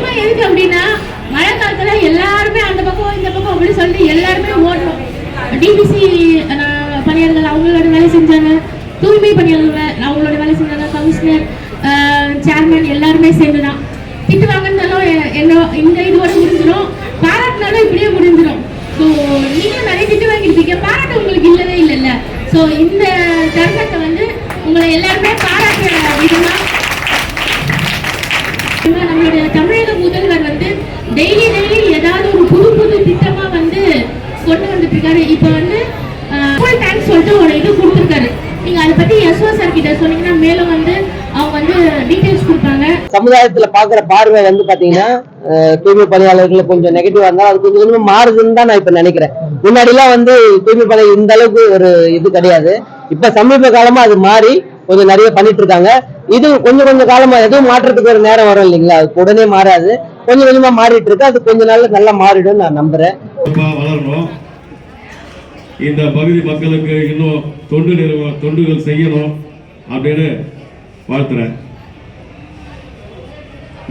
இதெல்லாம் எதுக்கு அப்படின்னா மழை காலத்துல எல்லாருமே அந்த பக்கம் இந்த பக்கம் அப்படி சொல்லி எல்லாருமே ஓடணும். டிபிசி பணியாளர்கள் அவங்களோட வேலை செஞ்சாங்க, தூய்மை பணியாளர்கள் அவங்களோட வேலை செஞ்சாங்க, கமிஷனர் சேர்மன் எல்லாருமே சேர்ந்துதான். திட்டு வாங்கினாலும் இந்த இதோட முடிஞ்சிடும், பாராட்டினாலும் இப்படியே முடிஞ்சிடும். ஸோ நீங்களும் நிறைய திட்டு வாங்கியிருப்பீங்க, பாராட்டு உங்களுக்கு இல்லவே இல்லைல்ல. ஸோ இந்த தருணத்தை வந்து உங்களை எல்லாருமே பாராட்டுற விதமா நம்மளுடைய தமிழக முதல்வர் வந்து டெய்லி ஏதாவது ஒரு புது திட்டமா வந்து கொண்டு வந்துட்டு இருக்காரு. இப்போ வந்து ஃபுல் தேங்க்ஸ் சொல்லிட்டு ஒரு இது கொடுத்துருக்காரு. நீங்க அதை பத்தி யஸ்வா சார் கிட்ட சொன்னீங்கன்னா மேலும் வந்து அவங்க வந்து டீடைல்ஸ் கொடுப்பாங்க. சமுதாயத்துல பாக்குற பார்வை வந்து பாத்தீங்கன்னா தூய்மை பணியாளர்கள் கொஞ்சம் நெகட்டிவா இருந்தா அது கொஞ்சம் கொஞ்சம் மாறுதுன்னு தான் நான் இப்ப நினைக்கிறேன். முன்னாடி எல்லாம் வந்து தூய்மை பணி இந்த அளவுக்கு ஒரு இது கிடையாது. இப்ப சமீப காலமா அது மாறி கொஞ்சம் நிறைய பண்ணிட்டு இருக்காங்க. இது கொஞ்சம் காலமா எதுவும் மாற்றத்துக்கு ஒரு நேரம் வரும் இல்லைங்களா, அது உடனே மாறாது, கொஞ்சம் கொஞ்சமா மாறிட்டு இருக்கு. அது கொஞ்ச நாள்ல நல்லா மாறிடும் நான் நம்புறேன். வளரணும், இந்த பகுதி மக்களுக்கு இன்னும் தொண்டுகள் செய்யணும் அப்படின்னு வாழ்த்துறேன்.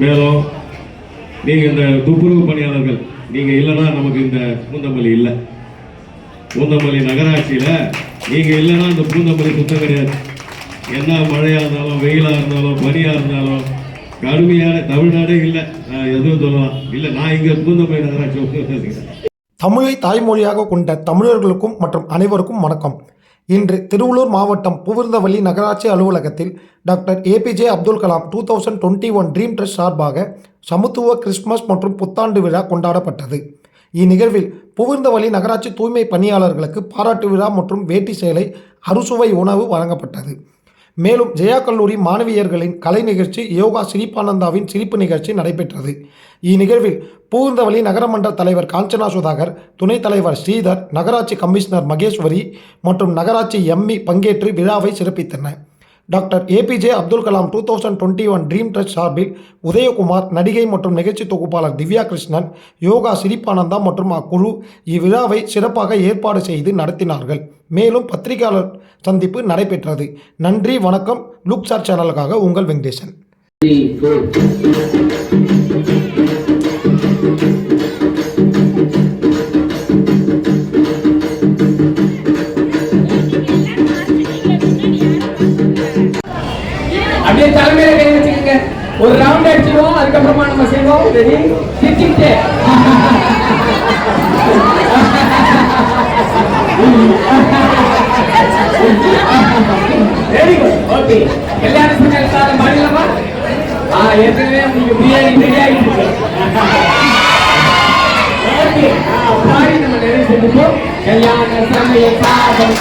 மேலும் நீங்க இந்த துப்புரவு பணியாளர்கள் நீங்க இல்லைன்னா நமக்கு இந்த பூந்தமல்லி இல்லை. பூந்தமல்லி நகராட்சியில நீங்க இல்லைன்னா இந்த பூந்தமல்லி சுத்தம் கிடையாது. என்ன மழையா இருந்தாலும் வெயிலா இருந்தாலும் பனியா இருந்தாலும் கடுமையான தமிழ்நாடே இல்லை எதுவும் சொல்லலாம் இல்லை. நான் இங்க பூந்தமல்லி நகராட்சி தமிழை தாய்மொழியாக கொண்ட தமிழர்களுக்கும் மற்றும் அனைவருக்கும் வணக்கம். இன்று திருவள்ளூர் மாவட்டம் பூவிருந்தவல்லி நகராட்சி அலுவலகத்தில் doctor APJ Abdul Kalam 2021 dream trust சார்பாக சமத்துவ கிறிஸ்துமஸ் மற்றும் புத்தாண்டு விழா கொண்டாடப்பட்டது. இந்நிகழ்வில் பூவிருந்தவல்லி நகராட்சி தூய்மை பணியாளர்களுக்கு பாராட்டு விழா மற்றும் வேட்டி சேலை அறுசுவை உணவு வழங்கப்பட்டது. மேலும் ஜெயா கல்லூரி மாணவியர்களின் கலை நிகழ்ச்சி யோகா சிரிப்பானந்தாவின் சிரிப்பு நிகழ்ச்சி நடைபெற்றது. இந்நிகழ்வில் பூவிருந்தவல்லி நகரமன்ற தலைவர் காஞ்சனா சுதாகர், துணைத் தலைவர் ஸ்ரீதர், நகராட்சி கமிஷனர் மகேஸ்வரி மற்றும் நகராட்சி எம்இ பங்கேற்று விழாவை சிறப்பித்தனர். Doctor APJ Abdul Kalam 2021 dream trust சார்பில் உதயகுமார், நடிகை மற்றும் நிகழ்ச்சி தொகுப்பாளர் திவ்யா கிருஷ்ணன், யோகா சிரிப்பானந்தா மற்றும் அக்குழு இவ்விழாவை சிறப்பாக ஏற்பாடு செய்து நடத்தினார்கள். மேலும் பத்திரிகையாளர் சந்திப்பு நடைபெற்றது. நன்றி, வணக்கம். லுக்சார் சேனலுக்காக உங்கள் வெங்கடேசன். அப்படியே தலைமையில கை வச்சுக்கோங்க, ஒரு ரவுண்ட் அடிச்சிடுவோம், அதுக்கப்புறமா நம்ம செய்வோம். ரெடி, சிரிச்சுக்கிட்டே வெரி குட். ஓகே, கல்யாண சமையல் சாதம் பாடிடலாமா? ஏற்கனவே உங்களுக்கு பிரியாணி ரெடி ஆகிட்டு இருக்கு. ஓகே, பாடி நம்ம நிறைய செஞ்சுப்போம். கல்யாண சமையல் சாதம்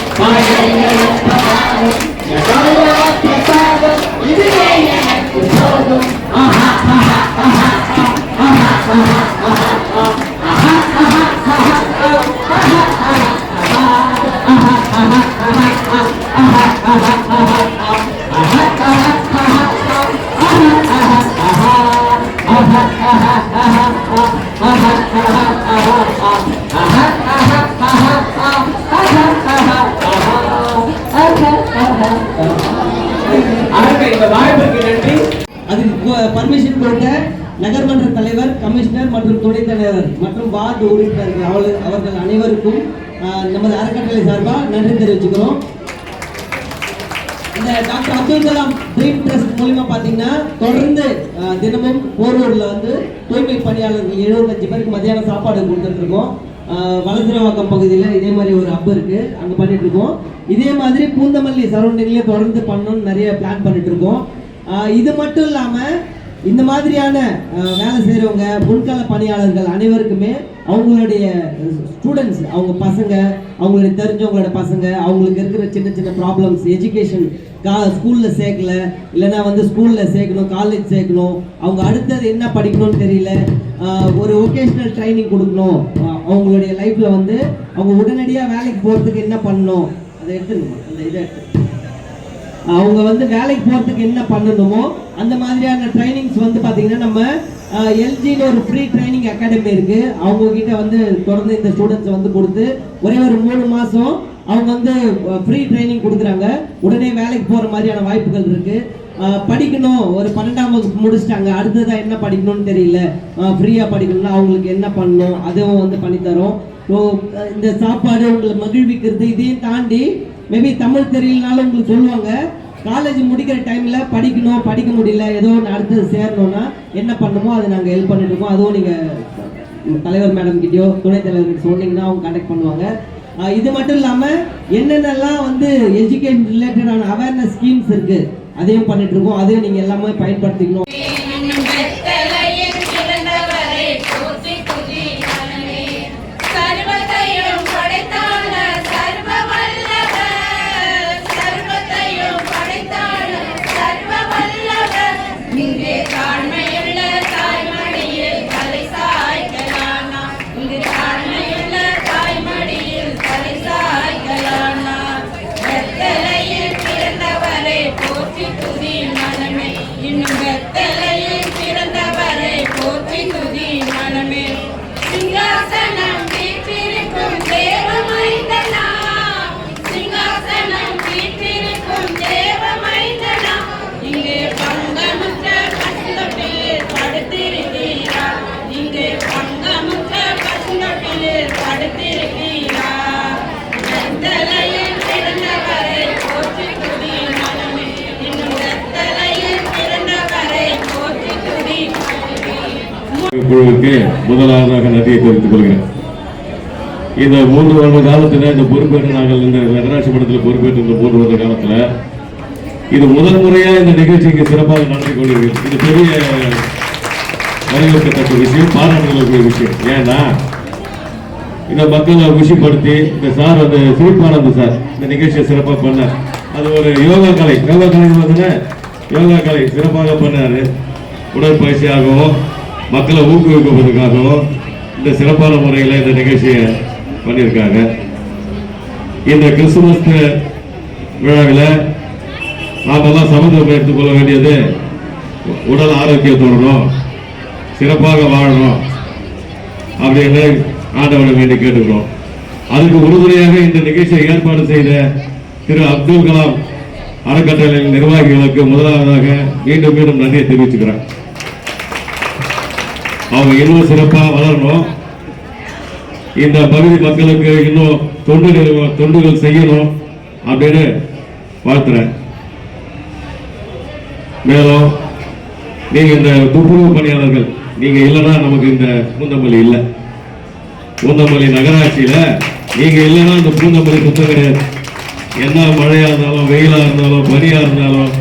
பர்மிஷன் கொடுத்த நகர்மன்ற தலைவர், கமிஷனர் மற்றும் துணைத் தலைவர் மற்றும் வார்டு உறுப்பினர்கள் அவர்கள் அனைவருக்கும் நமது அறக்கட்டளை சார்பாக நன்றி தெரிவிச்சுக்கிறோம். இந்த doctor Abdul Kalam dream trust மூலமா பாத்தீங்கன்னா தொடர்ந்து தினமும் போரூர்ல வந்து தூய்மை பணியாளர்கள் 75 பேருக்கு மத்தியான சாப்பாடு கொடுத்துட்டு இருக்கோம். வலதுரவாக்கம் பகுதியில் இதே மாதிரி ஒரு ஹப் இருக்கு, அங்க பண்ணிட்டு இருக்கோம். இதே மாதிரி பூந்தமல்லி சரௌண்டிங்லயே தொடர்ந்து பண்ணணும்னு நிறைய பிளான் பண்ணிட்டு இருக்கோம். இது மட்டும் இல்லாம இந்த மாதிரியான வேலை செய்கிறவங்க, முன்கள பணியாளர்கள் அனைவருக்குமே அவங்களுடைய ஸ்டூடெண்ட்ஸ், அவங்க பசங்க, அவங்களுடைய தெரிஞ்சவங்களோட பசங்க, அவங்களுக்கு இருக்கிற சின்ன சின்ன ப்ராப்ளம்ஸ், எஜுகேஷன் ஸ்கூலில் சேர்க்கல, இல்லைன்னா வந்து ஸ்கூலில் சேர்க்கணும், காலேஜ் சேர்க்கணும், அவங்க அடுத்தது என்ன படிக்கணும்னு தெரியல, ஒரு வொகேஷ்னல் ட்ரைனிங் கொடுக்கணும், அவங்களுடைய லைஃப்பில் வந்து அவங்க உடனடியாக வேலைக்கு போகிறதுக்கு என்ன பண்ணணும் அதை எடுத்துக்கணும். அந்த இதை அவங்க வந்து வேலைக்கு போகிறதுக்கு என்ன பண்ணணுமோ அந்த மாதிரியான ட்ரைனிங்ஸ் வந்து பார்த்தீங்கன்னா நம்ம எல்ஜியில் ஒரு ஃப்ரீ ட்ரைனிங் அகாடமி இருக்குது. அவங்கக்கிட்ட வந்து தொடர்ந்து இந்த ஸ்டூடெண்ட்ஸை வந்து கொடுத்து ஒரே ஒரு 3 மாதம் அவங்க வந்து ஃப்ரீ ட்ரைனிங் கொடுக்குறாங்க. உடனே வேலைக்கு போகிற மாதிரியான வாய்ப்புகள் இருக்குது. படிக்கணும், ஒரு 12ஆம் வகுப்பு முடிச்சிட்டாங்க, அடுத்ததான் என்ன படிக்கணும்னு தெரியல, ஃப்ரீயாக படிக்கணும்னா அவங்களுக்கு என்ன பண்ணணும் அதுவும் வந்து பண்ணித்தரோம். ஸோ இந்த சாப்பாடு உங்களை மகிழ்விக்கிறது, இதையும் தாண்டி மேபி தமிழ் தெரியலனாலும் உங்களுக்கு சொல்லுவாங்க, காலேஜ் முடிக்கிற டைமில் படிக்கணும், படிக்க முடியல, ஏதோ ஒன்று அடுத்தது சேரணும்னா என்ன பண்ணணுமோ அதை நாங்கள் ஹெல்ப் பண்ணிட்டு இருக்கோம். அதுவும் நீங்கள் தலைவர் மேடம் கிட்டயோ துணைத் தலைவர்கிட்ட சொன்னீங்கன்னா அவங்க கான்டாக்ட் பண்ணுவாங்க. இது மட்டும் இல்லாமல் என்னென்னலாம் வந்து எஜுகேஷன் ரிலேட்டடான அவேர்னஸ் ஸ்கீம்ஸ் இருக்குது அதையும் பண்ணிட்டு இருக்கோம். அதையும் நீங்கள் எல்லாமே பயன்படுத்திக்கணும். குழுவுக்கு முதலாவதாக நன்றியை தெரிவித்துக் கொள்கிறேன். இந்த 3 வருட காலத்தில் இந்த பொறுப்பேற்று நாங்கள் இந்த நகராட்சி மன்றத்தில் பொறுப்பேற்று இந்த 3 வருட காலத்தில் இது முதல் முறையாக இந்த நிகழ்ச்சிக்கு சிறப்பாக நடத்தி கொள்கிறேன். இது பெரிய வரவேற்கத்தக்க விஷயம், பாராட்டுதலுக்குரிய விஷயம். ஏன்னா இந்த மக்களை குஷிப்படுத்தி இந்த சார் வந்து சிவபானந்த் சார் இந்த நிகழ்ச்சியை சிறப்பாக பண்ணார். அது ஒரு யோகா கலை பார்த்தீங்கன்னா யோகா கலை சிறப்பாக பண்ணார். உடற்பயிற்சியாகவும் மக்களை ஊக்குவிப்பதற்காகவும் இந்த சிறப்பான முறையில் இந்த நிகழ்ச்சியை பண்ணியிருக்காங்க. இந்த கிறிஸ்துமஸ் விழாவில் நாமெல்லாம் சமத்துவம் எடுத்துக்கொள்ள வேண்டியது உடல் ஆரோக்கியத்தோடணும், சிறப்பாக வாழணும் அப்படின்னு ஆண்டவனை வேண்டி கேட்டுக்கிறோம். அதுக்கு உறுதுணையாக இந்த நிகழ்ச்சியை ஏற்பாடு செய்த திரு அப்துல் கலாம் அறக்கட்டளையின் நிர்வாகிகளுக்கு முதலாவதாக மீண்டும் மீண்டும் நன்றியை தெரிவிச்சுக்கிறேன். அவங்க இன்னும் சிறப்பாக வளரணும், இந்த பகுதி மக்களுக்கு இன்னும் தொண்டுகள் செய்யணும் அப்படின்னு வாழ்த்துறேன். மேலும் நீங்க இந்த துப்புரவு பணியாளர்கள் நீங்க இல்லைன்னா நமக்கு இந்த பூந்தமல்லி இல்லை. பூந்தமல்லி நகராட்சியில நீங்க இல்லைன்னா இந்த பூந்தமல்லி சுத்தம் கிடையாது. என்ன மழையா இருந்தாலும் வெயிலா இருந்தாலும் பனியா இருந்தாலும்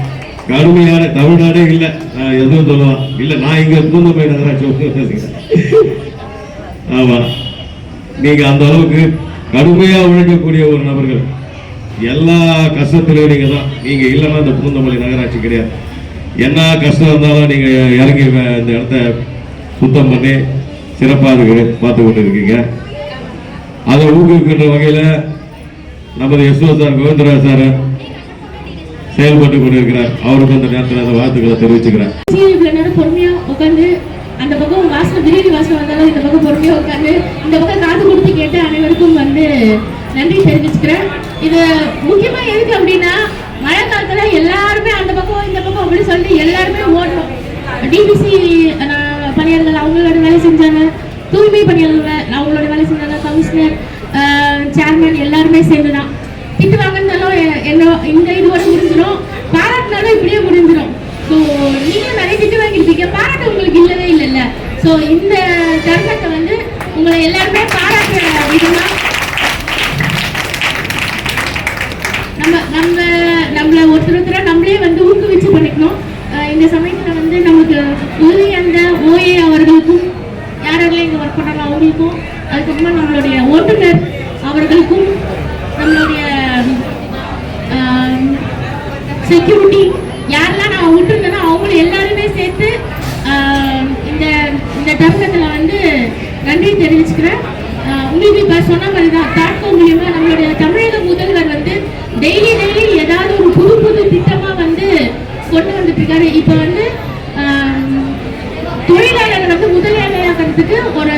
கடுமையான தமிழ்நாடே இல்லை. நான் எதுவும் சொல்லலாம் இல்லை, நான் இங்க பூந்தமல்லி நகராட்சி ஆமா, நீங்க அந்த அளவுக்கு கடுமையா உழைக்கக்கூடிய ஒரு நபர்கள். எல்லா கஷ்டத்திலையும் நீங்க தான். நீங்க இல்லைன்னா இந்த பூந்தமல்லி நகராட்சி கிடையாது. என்ன கஷ்டம் இருந்தாலும் நீங்க இறங்கி இந்த இடத்த சுத்தம் பண்ணி சிறப்பாக பார்த்து கொண்டு இருக்கீங்க. அதை ஊக்குவிக்கின்ற வகையில நமது எஸ்ஓ சார் கோவிந்தராஜ் சார் செயல்பட்டு கொண்டிருக்கிறார். அவருக்கு அந்த நேரத்தில் அந்த வாழ்த்துக்களை தெரிவிச்சுக்கிறேன். இவ்வளவு நேரம் பொறுமையா உட்காந்து அந்த பக்கம் வாசல் பிரியாணி வாசல் வந்தாலும் இந்த பக்கம் பொறுமையா உட்காந்து இந்த பக்கம் காது கொடுத்து கேட்டு அனைவருக்கும் வந்து நன்றி தெரிவிச்சுக்கிறேன். இது முக்கியமா எதுக்கு அப்படின்னா மழை காலத்துல எல்லாருமே அந்த பக்கம் இந்த பக்கம் அப்படி சொல்லி எல்லாருமே ஓடணும். டிபிசி பணியாளர்கள் அவங்களோட வேலை செஞ்சாங்க, தூய்மை பணியாளர்கள் அவங்களோட வேலை செஞ்சாங்க, கமிஷனர் சேர்மேன் எல்லாருமே சேர்ந்துதான். திட்டு வாங்கினாலும் என்ன இந்த இதோட முடிஞ்சிடும், பாராட்டினாலும் இப்படியே முடிஞ்சிடும். ஸோ நீங்களும் நிறைய திட்டு வாங்கியிருப்பீங்க, பாராட்டு உங்களுக்கு இல்லவே இல்லைல்ல. ஸோ இந்த தருணத்தை வந்து உங்களை எல்லாருமே பாராட்டுற விதமாக நம்மளை ஒருத்தர் நம்மளே வந்து ஊக்குவிச்சு பண்ணிக்கணும். இந்த சமயத்தில் வந்து நமக்கு உதவி அந்த ஓஏ அவர்களுக்கும் யாரெல்லாம் இங்கே ஒர்க் பண்ணாங்க அவங்களுக்கும், அதுக்கப்புறமா நம்மளுடைய ஓட்டுநர் அவர்களுக்கும், நம்மளுடைய செக்யூரிட்டி யாரெல்லாம் நான் விட்டுருந்தேனோ அவங்களும் எல்லாருமே சேர்த்து இந்த தருணத்தில் வந்து நன்றி தெரிவிச்சுக்கிறேன். உங்களுக்கு இப்போ சொன்ன மாதிரி தான் தாட்கோ மூலியமாக நம்மளுடைய தமிழக முதல்வர் வந்து டெய்லி ஏதாவது ஒரு புது திட்டமாக வந்து கொண்டு வந்துட்டு இருக்காரு. இப்போ வந்து தொழிலாளர்கள் வந்து முதலாளியாகிறதுக்கு ஒரு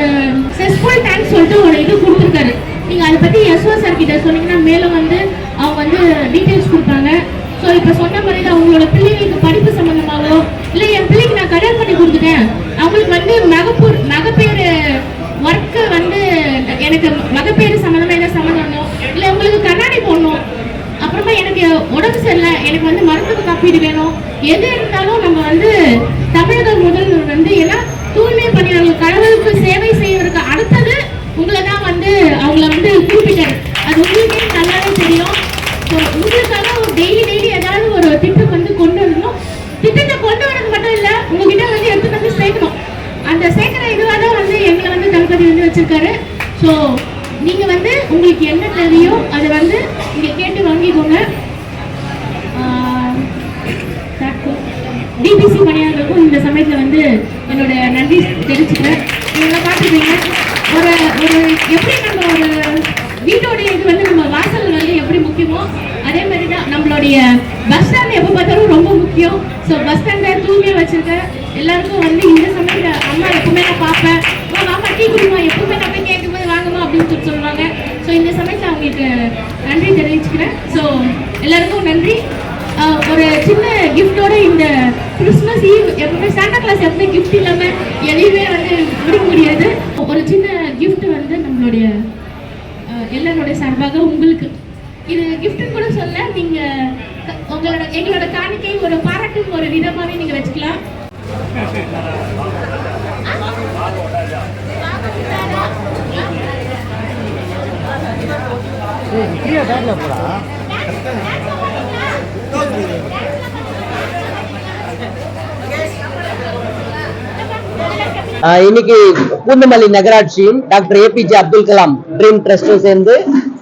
செஸ்ஃபுல் டேங்க் சொல்லிட்டு ஒரு இது கொடுத்துருக்காரு. நீங்கள் அதை பற்றி எஸ்ஓ சார் கிட்ட சொன்னீங்கன்னா மேலும் வந்து அவங்க வந்து டீட்டெயில்ஸ் கொடுப்பாங்க. ஸோ ஸோ இப்போ சொன்ன மாதிரி தான் அவங்களோட பிள்ளைங்களுக்கு படிப்பு சம்மந்தமாகவோ இல்லை என் பிள்ளைக்கு நான் கல்யாணம் பண்ணி கொடுத்துட்டேன், அவங்களுக்கு வந்து மகப்பேறு ஒர்க்கு வந்து எனக்கு மகப்பேறு சம்மந்தமாக என்ன சம்மந்தம், இல்லை உங்களுக்கு கண்ணாடி போடணும், அப்புறமா எனக்கு உடம்பு சரியில்லை, எனக்கு வந்து மருத்துவ காப்பீடு வேணும், எது இருந்தாலும் நம்ம வந்து தமிழக முதல்வர் வந்து ஏன்னா தூய்மை பணியாளர்கள் கடவுளுக்கு சேவை செய்வதற்கு அடுத்தது உங்களை தான் வந்து அவங்கள வந்து குறிப்பிட்டாரு. அது உங்களுக்கே நல்லாவே தெரியும். ஸோ உங்களுக்காக ஒரு டெய்லி ஏதாவது ஒரு திட்டம் வந்து கொண்டு வரணும். திட்டத்தை கொண்டு வரது மட்டும் இல்லை, உங்ககிட்ட வந்து எடுத்து வந்து சேர்க்கணும். அந்த சேர்க்கிற இதுவாக தான் வந்து எங்களை வந்து தளபதி வந்து வச்சிருக்காரு. ஸோ நீங்க வந்து உங்களுக்கு என்ன தேவையோ அதை வந்து இங்க கேட்டு வாங்கிக்கோங்க. டிபிசி பணியாளர்களுக்கும் இந்த சமயத்தில் வந்து என்னோட நன்றி தெரிவிச்சுக்கிறேன். நீங்க பார்த்துருப்பீங்க ஒரு எப்படி நம்ம ஒரு வீட்டோடைய இது வந்து நம்ம வாசல் வந்து எப்படி முக்கியமோ அதே மாதிரி தான் நம்மளுடைய பஸ் ஸ்டாண்ட் எப்போ பார்த்தாலும் ரொம்ப முக்கியம். ஸோ பஸ் ஸ்டாண்டை தூய்மையாக வச்சிருக்க எல்லாருக்கும் வந்து இந்த சமயத்தில் அம்மா எப்பவுமே நான் பார்ப்பேன், அம்மா டீ குடிமா எப்பவுமே நான் போய் கேட்கும்போது வாங்கம்மா அப்படின்னு சொல்லுவாங்க. ஸோ இந்த சமயத்தில் அவங்களுக்கு நன்றி தெரிவிச்சுக்கிறேன். ஸோ எல்லாருக்கும் நன்றி. ஒரு சின்ன கிஃப்டோட இந்த கிறிஸ்மஸ் ஈவ் எப்பவுமே சாண்டா கிளாஸ் எப்பவுமே கிஃப்ட் இல்லாமல் எதையுமே வந்து முடிக்க முடியாது. ஒரு சின்ன கிஃப்ட் வந்து நம்மளுடைய எல்லாருடைய சார்பாக உங்களுக்கு இது கிஃப்ட்னு கூட சொல்ல, நீங்க எங்களோட காணிக்கை ஒரு பாராட்டும் ஒரு விதமாவே நீங்க வச்சுக்கலாம். இன்னைக்கு பூந்தமல்லி நகராட்சியும் doctor APJ Abdul Kalam dream ட்ரஸ்டும் சேர்ந்து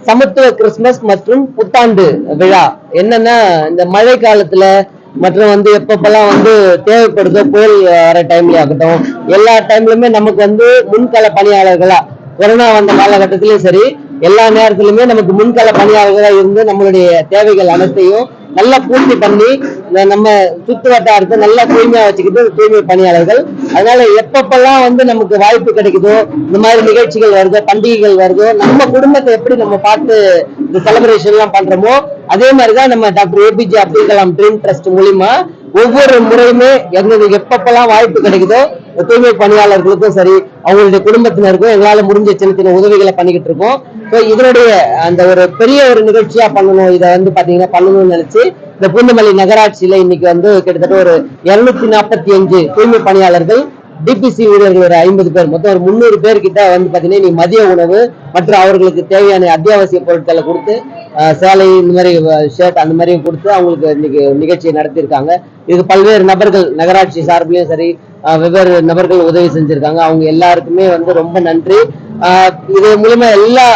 சமத்துவ கிறிஸ்துமஸ் மற்றும் புத்தாண்டு விழா என்னன்னா இந்த மழை காலத்துல மற்றும் வந்து எப்பப்பெல்லாம் வந்து தேவைப்படுதோ புயல் வர டைம்ல ஆகட்டும் எல்லா டைம்லயுமே நமக்கு வந்து முன்கள பணியாளர்களா கொரோனா வந்த காலகட்டத்திலயும் சரி எல்லா நேரத்திலுமே நமக்கு முன்கள பணியாளர்களா இருந்து நம்மளுடைய தேவைகள் அனைத்தையும் நல்லா பூர்த்தி பண்ணி நம்ம சுத்து வட்டாரத்தை நல்லா தூய்மையா வச்சுக்கிட்டு தூய்மை பணியாளர்கள். அதனால எப்பப்பெல்லாம் வந்து நமக்கு வாய்ப்பு கிடைக்குதோ இந்த மாதிரி நிகழ்ச்சிகள் வருதோ பண்டிகைகள் வருதோ நம்ம குடும்பத்தை எப்படி நம்ம பார்த்து இந்த செலிப்ரேஷன் எல்லாம் பண்றோமோ அதே மாதிரிதான் நம்ம doctor APJ Abdul Kalam dream trust மூலியமா ஒவ்வொரு முறையுமே எங்களுக்கு எப்பப்பெல்லாம் வாய்ப்பு கிடைக்குதோ தூய்மை பணியாளர்களுக்கும் சரி அவங்களுடைய குடும்பத்தினருக்கும் எங்களால முடிஞ்ச சின்ன சின்ன உதவிகளை பண்ணிக்கிட்டு இருக்கோம். ஸோ இதனுடைய அந்த ஒரு பெரிய ஒரு நிகழ்ச்சியா பண்ணணும், இதை வந்து பாத்தீங்கன்னா பண்ணணும்னு நினைச்சு இந்த பூந்தமல்லி நகராட்சியில இன்னைக்கு வந்து கிட்டத்தட்ட ஒரு 245 தூய்மை பணியாளர்கள் டிபிசி ஊழியர்கள் ஒரு 50 பேர் மொத்தம் ஒரு 300 பேர் கிட்ட வந்து பாத்தீங்கன்னா இன்னைக்கு மதிய உணவு மற்றும் அவர்களுக்கு தேவையான அத்தியாவசிய பொருட்களை கொடுத்து சேலை இந்த மாதிரி ஷர்ட் அந்த மாதிரியும் கொடுத்து அவங்களுக்கு இன்னைக்கு நிகழ்ச்சியை நடத்தியிருக்காங்க. இதுக்கு பல்வேறு நபர்கள் நகராட்சி சார்பிலையும் சரி வெவ்வேறு நபர்கள் உதவி செஞ்சிருக்காங்க. அவங்க எல்லாருக்குமே வந்து ரொம்ப நன்றி. இது மூலமா எல்லா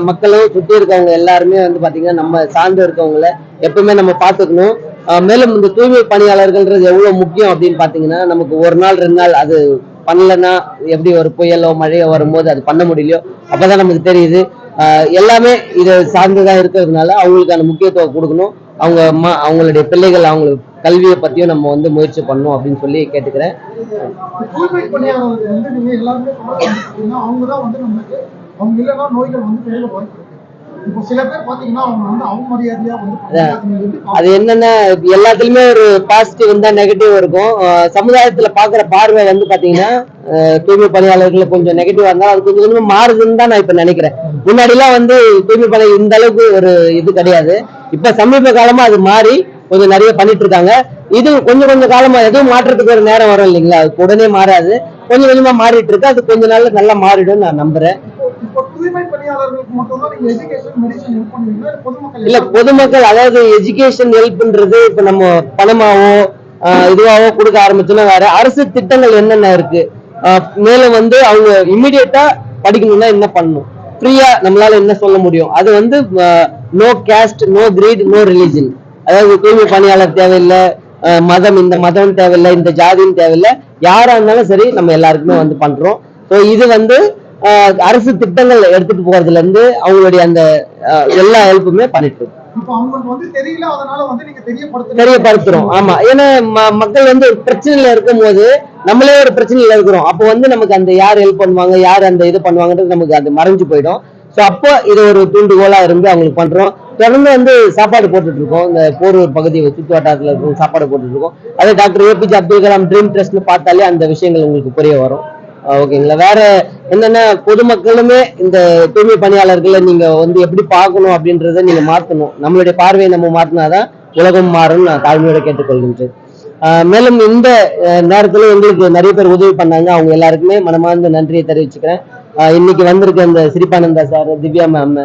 மக்களும் சுற்றி இருக்கவங்க எல்லாருமே வந்து பாத்தீங்கன்னா நம்ம சார்ந்து இருக்கவங்கள எப்பவுமே நம்ம பார்த்துக்கணும். மேலும் இந்த தூய்மை பணியாளர்கள்ன்றது எவ்வளவு முக்கியம் அப்படின்னு பாத்தீங்கன்னா நமக்கு ஒரு நாள் 2 நாள் அது பண்ணலன்னா எப்படி ஒரு புயலோ மழையோ வரும்போது அது பண்ண முடியலையோ அப்பதான் நமக்கு தெரியுது. எல்லாமே இதை சார்ந்துதான் இருக்கிறதுனால அவங்களுக்கான முக்கியத்துவம் கொடுக்கணும். அவங்களுடைய பிள்ளைகள் அவங்களுக்கு கல்வியை பத்தியும் நம்ம வந்து முயற்சி பண்ணணும் அப்படின்னு சொல்லி கேட்டுக்கிறேன். தூய்மை பணியாளர்கள் வந்து நீங்க எல்லாருமே அவங்கதான் வந்து நமக்கு அவங்க இல்லைன்னா நோய்கள் வந்து பெரிய வாய்ப்பு இருக்கு. இப்போ சில பேர் பாத்தீங்கன்னா அவங்க வந்து அவமரியாதையா வந்து அது என்னன்னா எல்லாத்துலயுமே ஒரு பாசிட்டிவ் இருந்தா நெகட்டிவ் இருக்கும். சமுதாயத்துல பாக்குற பார்வை வந்து பாத்தீங்கன்னா தூய்மை பணியாளர்கள் கொஞ்சம் நெகட்டிவா இருந்தா அது கொஞ்சம் கொஞ்சம் மாறுதுன்னு தான் நான் இப்ப நினைக்கிறேன். முன்னாடி எல்லாம் வந்து தூய்மை பணி இந்த அளவுக்கு ஒரு இது கிடையாது. இப்ப சமீப காலமா அது மாறி கொஞ்சம் நிறைய பண்ணிட்டு இருக்காங்க. இது கொஞ்சம் காலமா எதுவும் மாற்றத்துக்கு ஒரு நேரம் வரும் இல்லைங்களா, அது உடனே மாறாது, கொஞ்சம் கொஞ்சமா மாறிட்டு இருக்கு. அது கொஞ்ச நாள்ல நல்லா மாறிடும் நான் நம்புறேன். இல்ல பொதுமக்கள் அதாவது எஜுகேஷன் ஹெல்ப்ன்றது இப்ப நம்ம பணமாவோ இதுவாவோ கொடுக்க ஆரம்பிச்சோன்னா வேற. அரசு திட்டங்கள் என்னென்ன இருக்கு, மேலும் வந்து அவங்க இம்மிடியட்டா படிக்கணும்னா என்ன பண்ணணும், ஃப்ரீயா நம்மளால என்ன சொல்ல முடியும், அது வந்து no caste no creed no religion. அதாவது தூய்மை பணியாளர் தேவையில்லை, மதம் இந்த மதம் தேவையில்லை, இந்த ஜாதியும் தேவையில்லை, யாரா இருந்தாலும் சரி நம்ம எல்லாருக்குமே வந்து பண்றோம். ஸோ இது வந்து அரசு திட்டங்கள் எடுத்துட்டு போறதுல இருந்து அவங்களுடைய அந்த எல்லா ஹெல்ப்புமே பண்ணிட்டு தெரியப்படுத்துறோம். ஆமா, ஏன்னா மக்கள் வந்து ஒரு பிரச்சனையில இருக்கும் போது நம்மளே ஒரு பிரச்சனையில இருக்கிறோம். அப்போ வந்து நமக்கு அந்த யார் ஹெல்ப் பண்ணுவாங்க யார் அந்த இது பண்ணுவாங்கன்றது நமக்கு அது மறைஞ்சு போயிடும். ஸோ அப்போ இது ஒரு தூண்டுகோலா இருந்து அவங்களுக்கு பண்றோம். தொடர்ந்து வந்து சாப்பாடு போட்டுட்டு இருக்கோம். இந்த போரூர் பகுதி சுற்று வட்டாரத்தில் இருக்கும் சாப்பாடு போட்டுட்டு இருக்கோம். அதே doctor APJ Abdul Kalam dream ட்ரஸ்ட்னு பார்த்தாலே அந்த விஷயங்கள் உங்களுக்கு புரிய வரும். ஓகேங்களா. வேற என்னன்னா பொதுமக்களுமே இந்த தூய்மை பணியாளர்களை நீங்க வந்து எப்படி பார்க்கணும் அப்படின்றத நீங்க மாற்றணும். நம்மளுடைய பார்வையை நம்ம மாற்றினாதான் உலகம் மாறும் நான் தாழ்மையோட கேட்டுக்கொள்கின்றேன். மேலும் இந்த நேரத்துல எங்களுக்கு நிறைய பேர் உதவி பண்ணாங்க. அவங்க எல்லாருக்குமே மனமார்ந்த நன்றியை தெரிவிச்சுக்கிறேன். இன்னைக்கு வந்திருக்க இந்த சிரிப்பானந்தா சார், திவ்யா மேம்,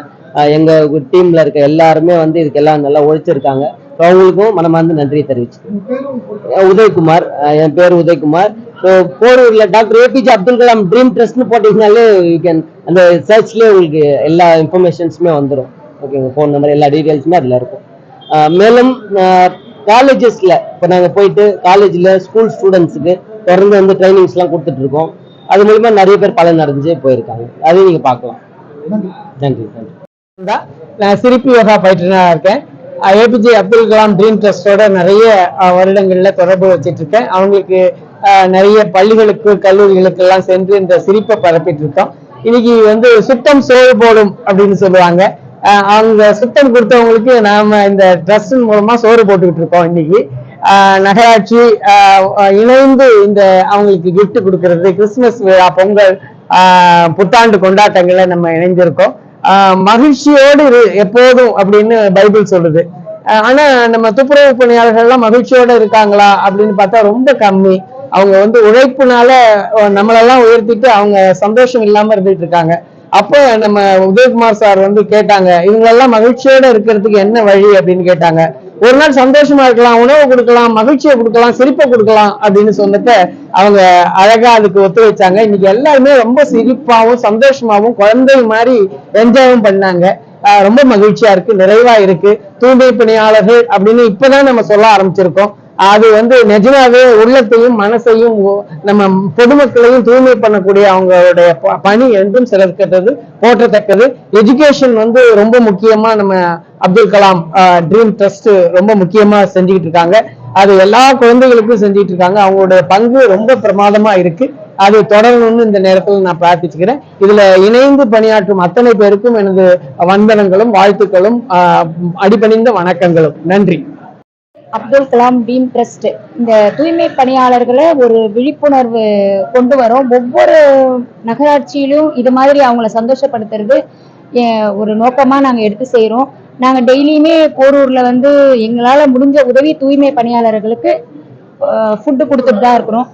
எங்க டீம்ல இருக்க எல்லாருமே வந்து இதுக்கு எல்லாம் நல்லா உழைச்சிருக்காங்க. அவங்களுக்கும் மனமார்ந்த நன்றியை தெரிவிச்சுக்கிறேன். உதயகுமார், என் பேர் உதயகுமார். போரூர்ல doctor APJ Abdul Kalam dream ட்ரஸ்ட்னு போட்டீங்கனாலே யூ கேன் அந்த சர்ச்லயே உங்களுக்கு எல்லா இன்ஃபர்மேஷன்ஸுமே வந்துடும். ஓகேங்க. ஃபோன் நம்பர் எல்லா டீட்டெயில்ஸுமே அதுல இருக்கும். மேலும் காலேஜஸ்ல இப்போ நாங்கள் போயிட்டு காலேஜில் ஸ்கூல் ஸ்டூடெண்ட்ஸுக்கு தொடர்ந்து வந்து ட்ரைனிங்ஸ் எல்லாம் கொடுத்துட்டு இருக்கோம். அது மூலமா நிறைய பேர் பலன் அடைஞ்சு போயிருக்காங்க. அதையும் நீங்க பார்க்கலாம். நன்றி. நான் சிரிப்பு யோகா பயிற்றுனராக இருக்கேன். ஏபிஜே அப்துல் கலாம் ட்ரீம் ட்ரஸ்டோட நிறைய வருடங்கள்ல தொடர்பு வச்சுட்டு இருக்கேன். அவங்களுக்கு நிறைய பள்ளிகளுக்கு கல்லூரிகளுக்கு எல்லாம் சென்று இந்த சிரிப்பை பரப்பிட்டு இருக்கோம். இன்னைக்கு வந்து சுத்தம் சோறு போடும் அப்படின்னு சொல்லுவாங்க. அவங்க சுத்தம் கொடுத்தவங்களுக்கு நாம இந்த ட்ரஸ்ட் மூலமா சோறு போட்டுக்கிட்டு இருக்கோம். இன்னைக்கு நகராட்சி இணைந்து இந்த அவங்களுக்கு கிஃப்ட் கொடுக்கறது, கிறிஸ்துமஸ் விழா, பொங்கல், புத்தாண்டு கொண்டாட்டங்களை நம்ம இணைஞ்சிருக்கோம். மகிழ்ச்சியோடு எப்போதும் அப்படின்னு பைபிள் சொல்லுது. ஆனா நம்ம துப்புரவு பணியாளர்கள்லாம் மகிழ்ச்சியோட இருக்காங்களா அப்படின்னு பார்த்தா ரொம்ப கம்மி. அவங்க வந்து உழைப்புனால நம்மளெல்லாம் உயர்த்திட்டு அவங்க சந்தோஷம் இல்லாம இருந்துட்டு இருக்காங்க. அப்ப நம்ம உதயகுமார் சார் வந்து கேட்டாங்க, இவங்களெல்லாம் மகிழ்ச்சியோட இருக்கிறதுக்கு என்ன வழி அப்படின்னு கேட்டாங்க. ஒரு நாள் சந்தோஷமா இருக்கலாம், உணவு கொடுக்கலாம், மகிழ்ச்சியை கொடுக்கலாம், சிரிப்பை கொடுக்கலாம் அப்படின்னு சொன்னத அவங்க அழகா அதுக்கு ஒத்துழைச்சாங்க. இன்னைக்கு எல்லாருமே ரொம்ப சிரிப்பாவும் சந்தோஷமாவும் குழந்தை மாதிரி என்ஜாயும் பண்ணாங்க. ரொம்ப மகிழ்ச்சியா இருக்கு, நிறைவா இருக்கு. தூய்மை பணியாளர்கள் அப்படின்னு இப்பதான் நம்ம சொல்ல ஆரம்பிச்சிருக்கோம். அது வந்து நிஜமாவே உள்ளத்தையும் மனசையும் நம்ம பொதுமக்களையும் தூய்மை பண்ணக்கூடிய அவங்களுடைய பணி என்றும் சிறக்கிறது, போற்றத்தக்கது. எஜுகேஷன் வந்து ரொம்ப முக்கியமா நம்ம அப்துல் கலாம் ட்ரீம் ட்ரஸ்ட் ரொம்ப முக்கியமா செஞ்சுக்கிட்டு இருக்காங்க. அது எல்லா குழந்தைகளுக்கும் செஞ்சுட்டு இருக்காங்க. அவங்களுடைய பங்கு ரொம்ப பிரமாதமா இருக்கு. அது தொடரணும்னு இந்த நேரத்தில் நான் பிரார்த்திச்சுக்கிறேன். இதுல இணைந்து பணியாற்றும் அத்தனை பேருக்கும் எனது வந்தனங்களும் வாழ்த்துக்களும் அடிபணிந்த வணக்கங்களும். நன்றி. அப்துல் கலாம் ட்ரீம் ட்ரஸ்ட் இந்த தூய்மை பணியாளர்களை ஒரு விழிப்புணர்வு கொண்டு வரோம். ஒவ்வொரு நகராட்சியிலும் இது மாதிரி அவங்கள சந்தோஷப்படுத்துறது ஒரு நோக்கமா நாங்க எடுத்து செய்யறோம். நாங்க டெய்லியுமே போரூர்ல வந்து எங்களால முடிஞ்ச உதவி தூய்மை பணியாளர்களுக்கு ஃபுட்டு கொடுத்துட்டு தான் இருக்கிறோம்.